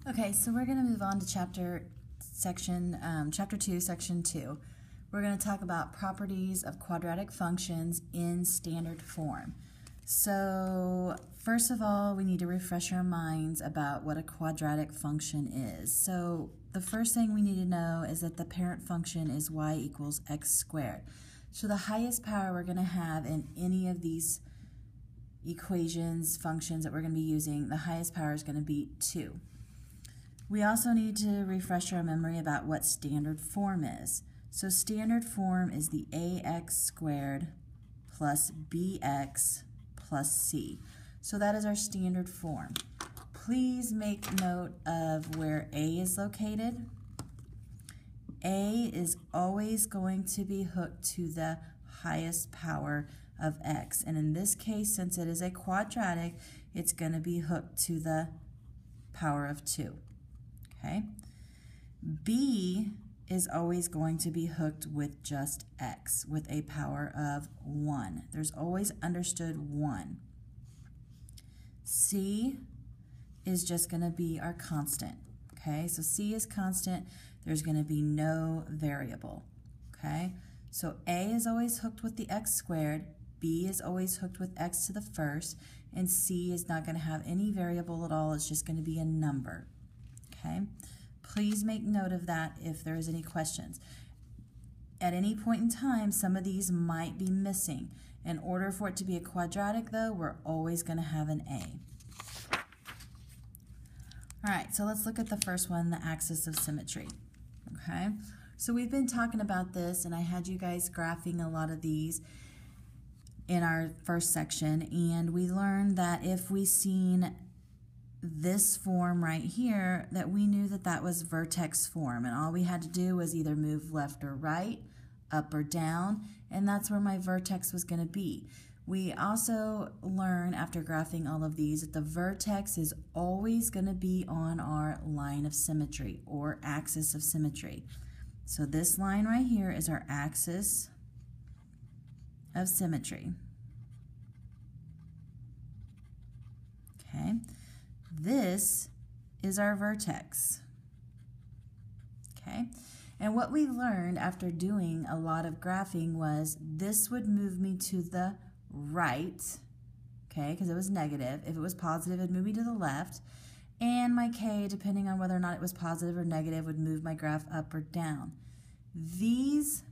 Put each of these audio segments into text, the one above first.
Okay, so we're going to move on to chapter 2, section 2. We're going to talk about properties of quadratic functions in standard form. So first of all, we need to refresh our minds about what a quadratic function is. So the first thing we need to know is that the parent function is y equals x squared. So the highest power we're going to have in any of these equations, functions that we're going to be using, the highest power is going to be 2. We also need to refresh our memory about what standard form is. So standard form is the ax squared plus bx plus c. So that is our standard form. Please make note of where a is located. A is always going to be hooked to the highest power of x. And in this case, since it is a quadratic, it's going to be hooked to the power of 2. Okay? B is always going to be hooked with just x, with a power of 1. There's always understood 1. C is just going to be our constant. Okay? So C is constant. There's going to be no variable. Okay? So A is always hooked with the x squared, B is always hooked with x to the first, and C is not going to have any variable at all. It's just going to be a number. Okay? Please make note of that if there is any questions. At any point in time, some of these might be missing. In order for it to be a quadratic, though, we're always going to have an A. All right, so let's look at the first one, the axis of symmetry. Okay? So we've been talking about this, and I had you guys graphing a lot of these in our first section, and we learned that if we seen this form right here, that we knew that that was vertex form, and all we had to do was either move left or right, up or down, and that's where my vertex was going to be. We also learn after graphing all of these that the vertex is always going to be on our line of symmetry or axis of symmetry. So this line right here is our axis of symmetry. Okay. This is our vertex. Okay. And what we learned after doing a lot of graphing was this would move me to the right, okay, because it was negative. If it was positive, it would move me to the left. And my k, depending on whether or not it was positive or negative, would move my graph up or down. These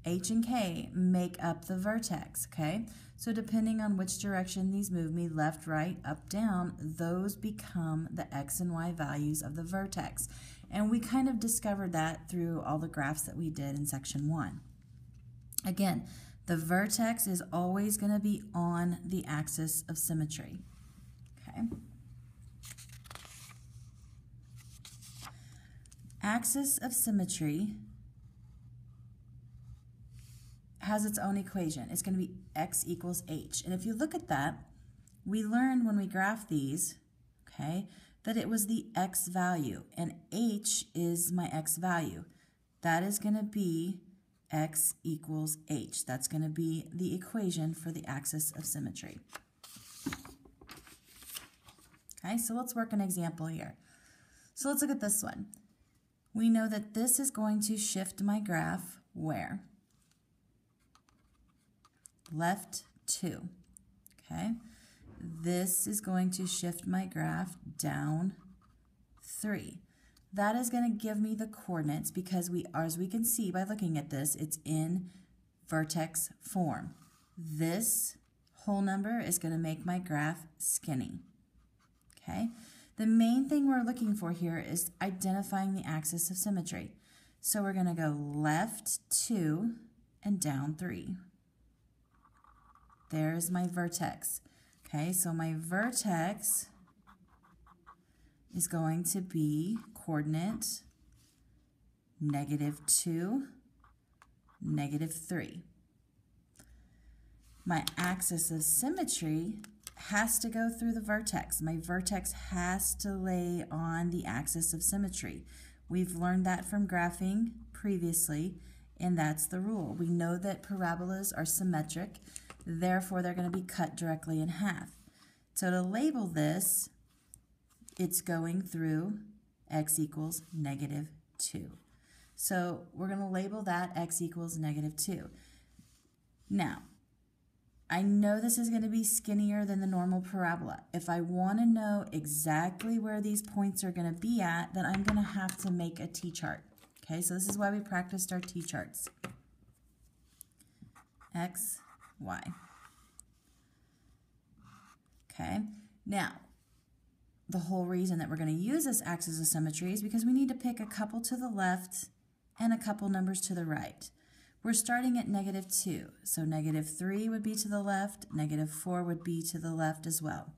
h and k make up the vertex, okay? So depending on which direction these move me, left, right, up, down, those become the x and y values of the vertex. And we kind of discovered that through all the graphs that we did in section 1. Again, the vertex is always going to be on the axis of symmetry, okay? Axis of symmetry has its own equation. It's going to be x equals h. And if you look at that, we learned when we graphed these, okay, that it was the x value, and h is my x value. That is going to be x equals h. That's going to be the equation for the axis of symmetry. Okay, so let's work an example here. So let's look at this one. We know that this is going to shift my graph where? Left 2, okay? This is going to shift my graph down 3. That is going to give me the coordinates because as we can see by looking at this, it's in vertex form. This whole number is going to make my graph skinny, okay? The main thing we're looking for here is identifying the axis of symmetry. So we're going to go left 2 and down 3. There's my vertex. Okay, so my vertex is going to be coordinate -2, -3. My axis of symmetry has to go through the vertex. My vertex has to lay on the axis of symmetry. We've learned that from graphing previously, and that's the rule. We know that parabolas are symmetric. Therefore, they're going to be cut directly in half. So to label this, it's going through x equals -2. So we're going to label that x equals -2. Now, I know this is going to be skinnier than the normal parabola. If I want to know exactly where these points are going to be at, then I'm going to have to make a t-chart. Okay, so this is why we practiced our t-charts. X, Y. Okay, now, the whole reason that we're going to use this axis of symmetry is because we need to pick a couple to the left and a couple numbers to the right. We're starting at -2, so -3 would be to the left, -4 would be to the left as well.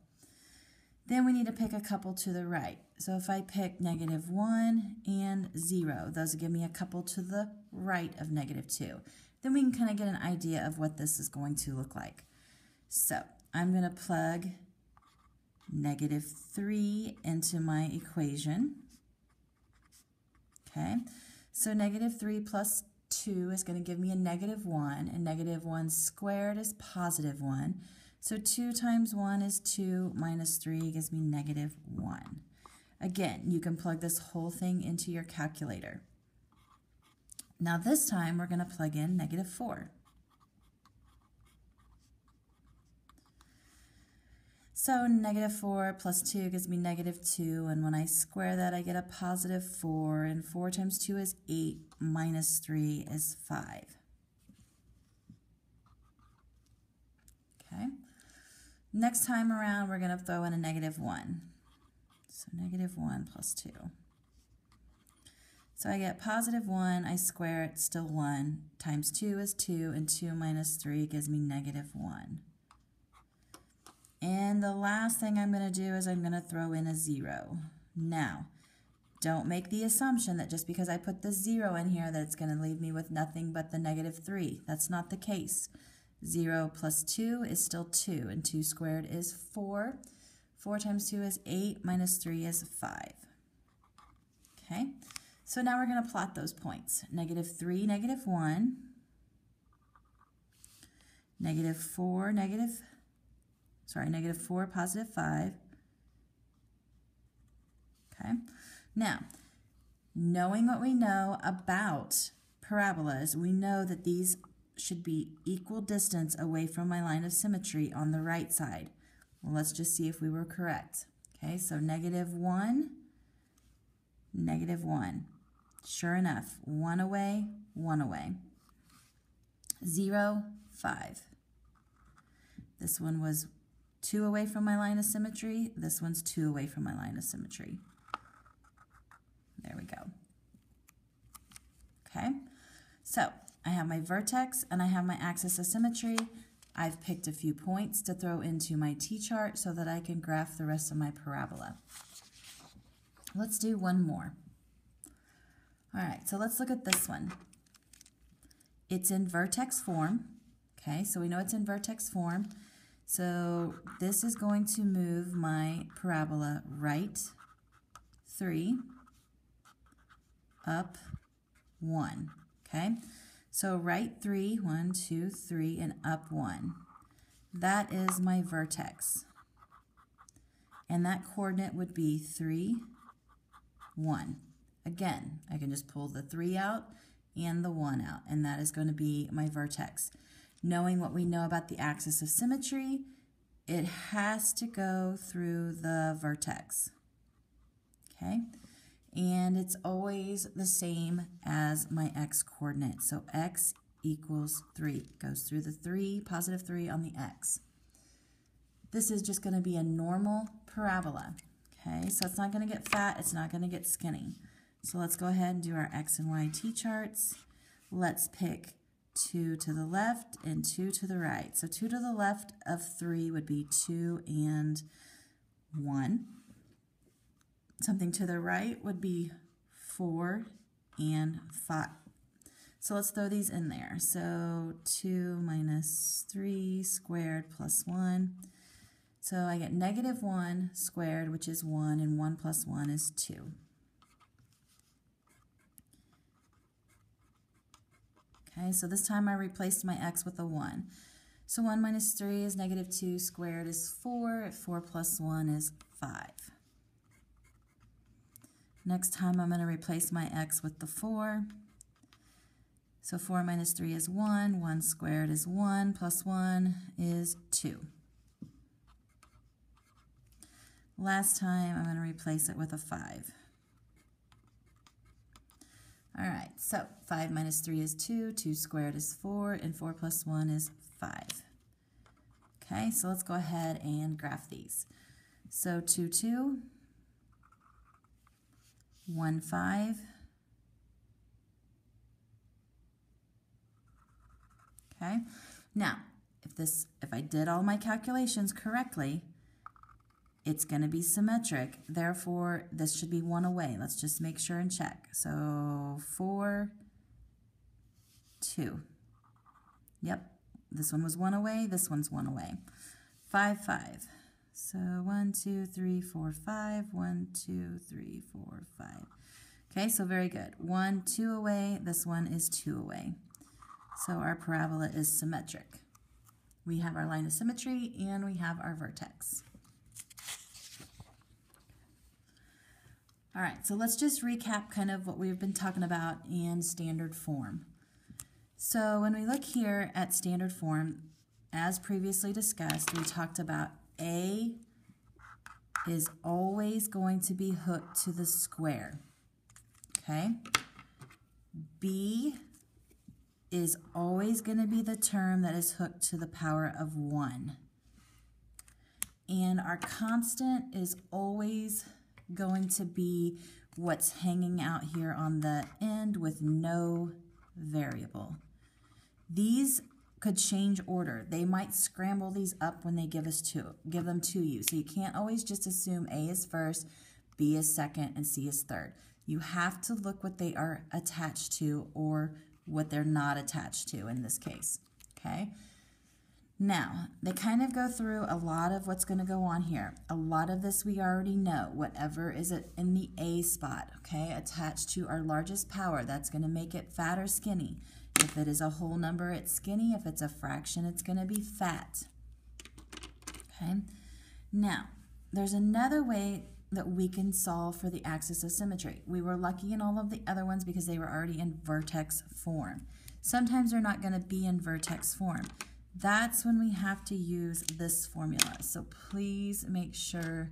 Then we need to pick a couple to the right. So if I pick -1 and 0, those will give me a couple to the right of -2. Then we can kind of get an idea of what this is going to look like. So I'm going to plug -3 into my equation. Okay, so -3 plus 2 is going to give me a -1, and -1 squared is +1. So 2 times 1 is 2 minus 3 gives me -1. Again, you can plug this whole thing into your calculator. Now this time we're going to plug in -4. So -4 plus 2 gives me -2, and when I square that I get a +4, and 4 times 2 is 8, minus 3 is 5. Okay. Next time around we're going to throw in a -1. So -1 plus 2. So I get +1, I square it, still 1, times 2 is 2, and 2 minus 3 gives me -1. And the last thing I'm going to do is I'm going to throw in a 0. Now, don't make the assumption that just because I put the 0 in here that it's going to leave me with nothing but the -3. That's not the case. 0 plus 2 is still 2, and 2 squared is 4. 4 times 2 is 8, minus 3 is 5. Okay, so now we're going to plot those points. -3, -1, -4, +5. Okay, now, knowing what we know about parabolas, we know that these should be equal distance away from my line of symmetry on the right side. Well, let's just see if we were correct. Okay, so -1, -1. Sure enough, 1 away, 1 away. 0, 5. This one was 2 away from my line of symmetry. This one's 2 away from my line of symmetry. There we go. Okay, so I have my vertex and I have my axis of symmetry. I've picked a few points to throw into my t-chart so that I can graph the rest of my parabola. Let's do one more. All right, so let's look at this one. It's in vertex form. Okay, so we know it's in vertex form. So this is going to move my parabola right 3, up 1. Okay, so right 3, 1, 2, 3, and up 1. That is my vertex. And that coordinate would be 3, 1. Again, I can just pull the 3 out and the 1 out, and that is going to be my vertex. Knowing what we know about the axis of symmetry, it has to go through the vertex. Okay? And it's always the same as my x coordinate. So x equals 3. Goes through the 3, +3 on the x. This is just going to be a normal parabola. Okay? So it's not going to get fat. It's not going to get skinny. So let's go ahead and do our x and y t-charts. Let's pick 2 to the left and 2 to the right. So 2 to the left of 3 would be 2 and 1. Something to the right would be 4 and 5. So let's throw these in there. So 2 minus 3 squared plus 1. So I get -1 squared, which is 1, and 1 plus 1 is 2. Okay, so this time I replaced my x with a 1. So 1 minus 3 is -2 squared is 4. 4 plus 1 is 5. Next time I'm going to replace my x with the 4. So 4 minus 3 is 1. 1 squared is 1 plus 1 is 2. Last time I'm going to replace it with a 5. All right, so 5 minus 3 is 2. 2 squared is 4. And 4 plus 1 is 5. Okay, so let's go ahead and graph these. So 2, 2. 1, 5. Okay. Now, if I did all my calculations correctly, it's going to be symmetric. Therefore, this should be 1 away. Let's just make sure and check. So 4, 2. Yep. This one was 1 away. This one's 1 away. 5, 5. So 1, 2, 3, 4, 5. 1, 2, 3, 4, 5. Okay, so very good. 1, 2 away. This one is 2 away. So our parabola is symmetric. We have our line of symmetry and we have our vertex. All right, so let's just recap kind of what we've been talking about in standard form. So when we look here at standard form, as previously discussed, we talked about A is always going to be hooked to the square, okay? B is always going to be the term that is hooked to the power of 1. And our constant is always going to be what's hanging out here on the end with no variable. These could change order. They might scramble these up when they give them to you. So you can't always just assume A is first, B is second, and C is third. You have to look what they are attached to or what they're not attached to in this case, okay? Now, they kind of go through a lot of what's going to go on here. A lot of this we already know. Whatever is it in the A spot, okay, attached to our largest power, that's going to make it fat or skinny. If it is a whole number, it's skinny. If it's a fraction, it's going to be fat, okay? Now, there's another way that we can solve for the axis of symmetry. We were lucky in all of the other ones because they were already in vertex form. Sometimes they're not going to be in vertex form. That's when we have to use this formula. So please make sure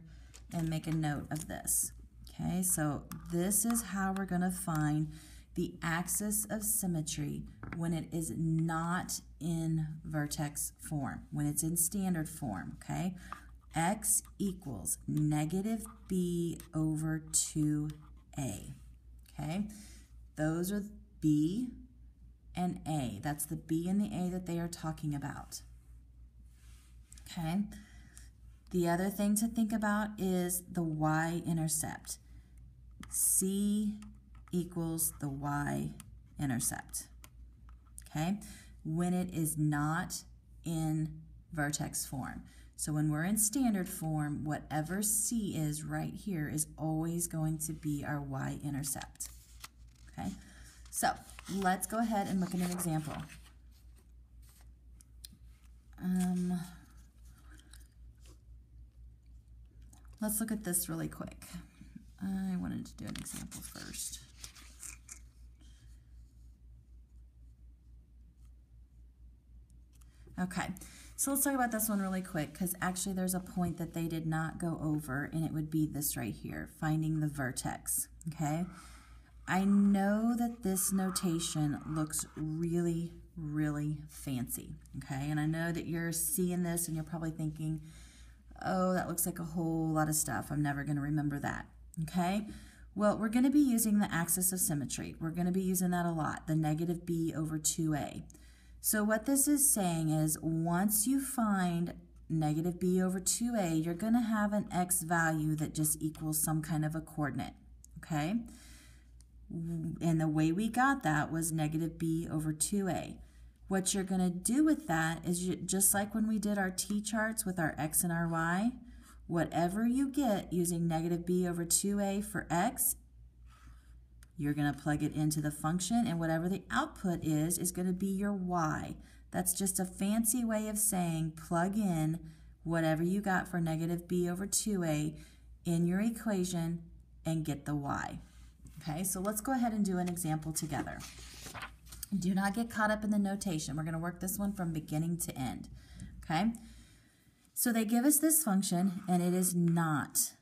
and make a note of this. Okay, so this is how we're going to find the axis of symmetry when it is not in vertex form, when it's in standard form, okay? X equals negative b over 2a, okay? Those are b and a. That's the b and the a that they are talking about, okay? The other thing to think about is the y-intercept. C equals the y-intercept, okay? When it is not in vertex form. So when we're in standard form, whatever C is right here is always going to be our y-intercept, okay? So let's go ahead and look at an example. Let's look at this really quick. I wanted to do an example first. Okay, so let's talk about this one really quick because actually there's a point that they did not go over, and it would be this right here, finding the vertex, okay? I know that this notation looks really, really fancy, okay? And I know that you're seeing this and you're probably thinking, oh, that looks like a whole lot of stuff. I'm never going to remember that, okay? Well, we're going to be using the axis of symmetry. We're going to be using that a lot, the negative b over 2a. So what this is saying is once you find negative b over 2a, you're going to have an x value that just equals some kind of a coordinate, okay? And the way we got that was negative b over 2a. What you're going to do with that is just like when we did our t-charts with our x and our y, whatever you get using negative b over 2a for x, you're going to plug it into the function, and whatever the output is going to be your y. That's just a fancy way of saying plug in whatever you got for negative b over 2a in your equation and get the y. Okay, so let's go ahead and do an example together. Do not get caught up in the notation. We're going to work this one from beginning to end. Okay, so they give us this function, and it is not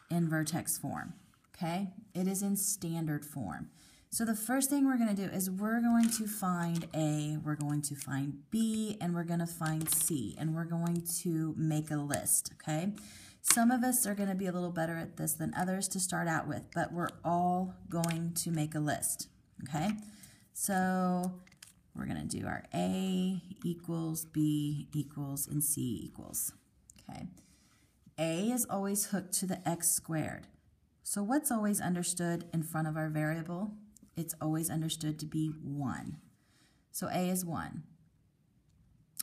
in vertex form. Okay, it is in standard form. So the first thing we're going to do is we're going to find A, we're going to find B, and we're going to find C, and we're going to make a list, okay? Some of us are going to be a little better at this than others to start out with, but we're all going to make a list, okay? So we're going to do our A equals, B equals, and C equals, okay? A is always hooked to the x squared. So what's always understood in front of our variable? It's always understood to be 1. So A is 1.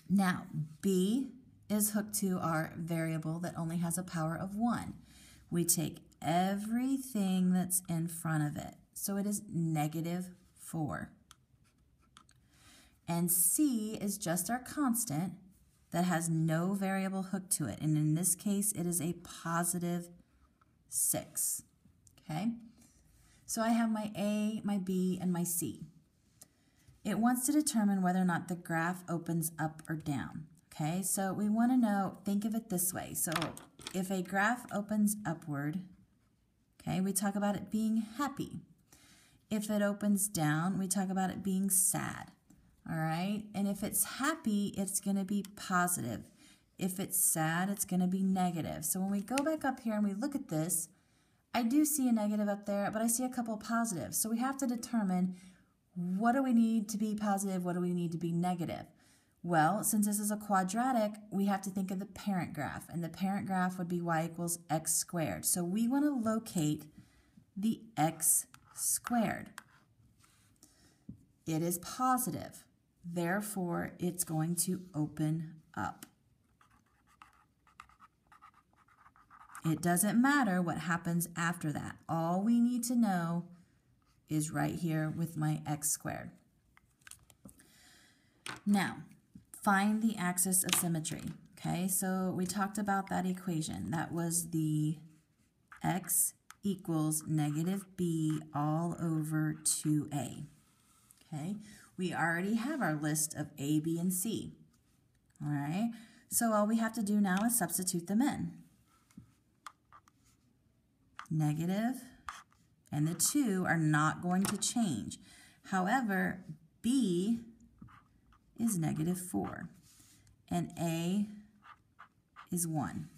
Now, B is hooked to our variable that only has a power of 1. We take everything that's in front of it. So it is -4. And C is just our constant that has no variable hooked to it. And in this case, it is a +6. Okay? So I have my A, my B, and my C. It wants to determine whether or not the graph opens up or down. Okay, so we want to know, think of it this way. So if a graph opens upward, okay, we talk about it being happy. If it opens down, we talk about it being sad. All right, and if it's happy, it's going to be positive. If it's sad, it's going to be negative. So when we go back up here and we look at this, I do see a negative up there, but I see a couple of positives. So we have to determine, what do we need to be positive, what do we need to be negative? Well, since this is a quadratic, we have to think of the parent graph, and the parent graph would be y equals x squared. So we want to locate the x squared. It is positive, therefore it's going to open up. It doesn't matter what happens after that. All we need to know is right here with my x squared. Now, find the axis of symmetry. Okay, so we talked about that equation. That was the x equals -b all over 2a. Okay, we already have our list of A, B, and C. All right, so all we have to do now is substitute them in. Negative, and the 2 are not going to change. However, B is -4, and A is 1.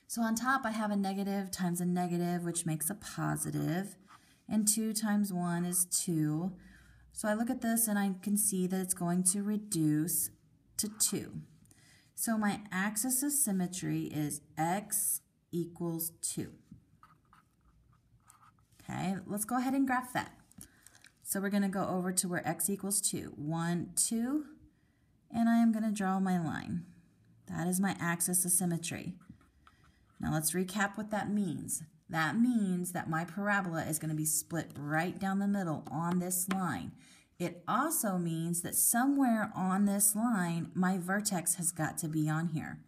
So on top, I have a negative times a negative, which makes a positive, and 2 times 1 is 2. So I look at this, and I can see that it's going to reduce to 2. So my axis of symmetry is x equals 2. Okay, let's go ahead and graph that. So we're going to go over to where x equals 2. 1, 2, and I am going to draw my line. That is my axis of symmetry. Now let's recap what that means. That means that my parabola is going to be split right down the middle on this line. It also means that somewhere on this line, my vertex has got to be on here.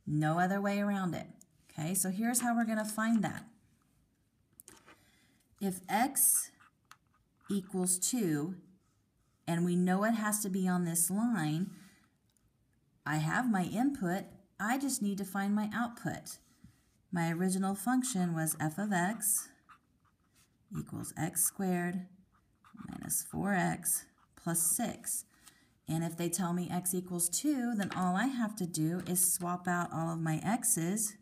No other way around it. Okay, so here's how we're going to find that. If x equals 2, and we know it has to be on this line, I have my input, I just need to find my output. My original function was f of x equals x squared minus 4x plus 6. And if they tell me x equals 2, then all I have to do is swap out all of my x's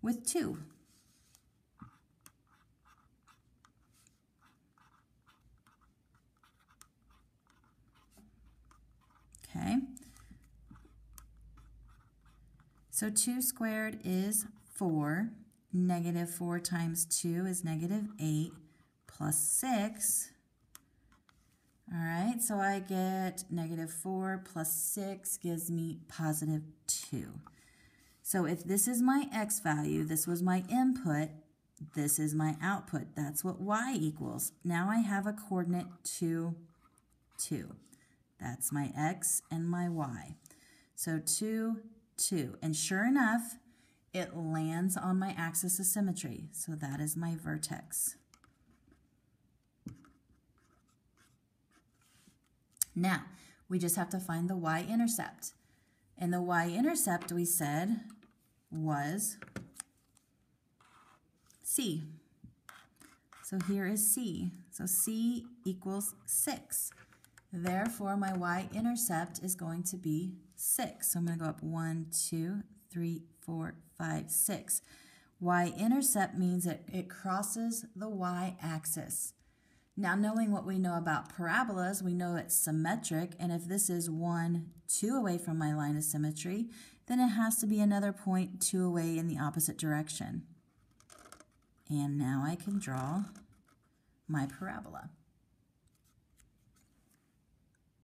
with 2. Okay. So 2 squared is 4. -4 times 2 is -8 plus 6. All right, so I get -4 plus 6 gives me +2. So if this is my x value, this was my input, this is my output. That's what y equals. Now I have a coordinate 2, 2. That's my x and my y. So 2, 2. And sure enough, it lands on my axis of symmetry. So that is my vertex. Now, we just have to find the y-intercept. And the y-intercept, we said, was C. So here is C. So C equals 6. Therefore, my y-intercept is going to be 6. So I'm going to go up 1, 2, 3, 4, 5, 6. Y-intercept means that it crosses the y-axis. Now, knowing what we know about parabolas, we know it's symmetric, and if this is 1, 2 away from my line of symmetry, then it has to be another point 2 away in the opposite direction. And now I can draw my parabola.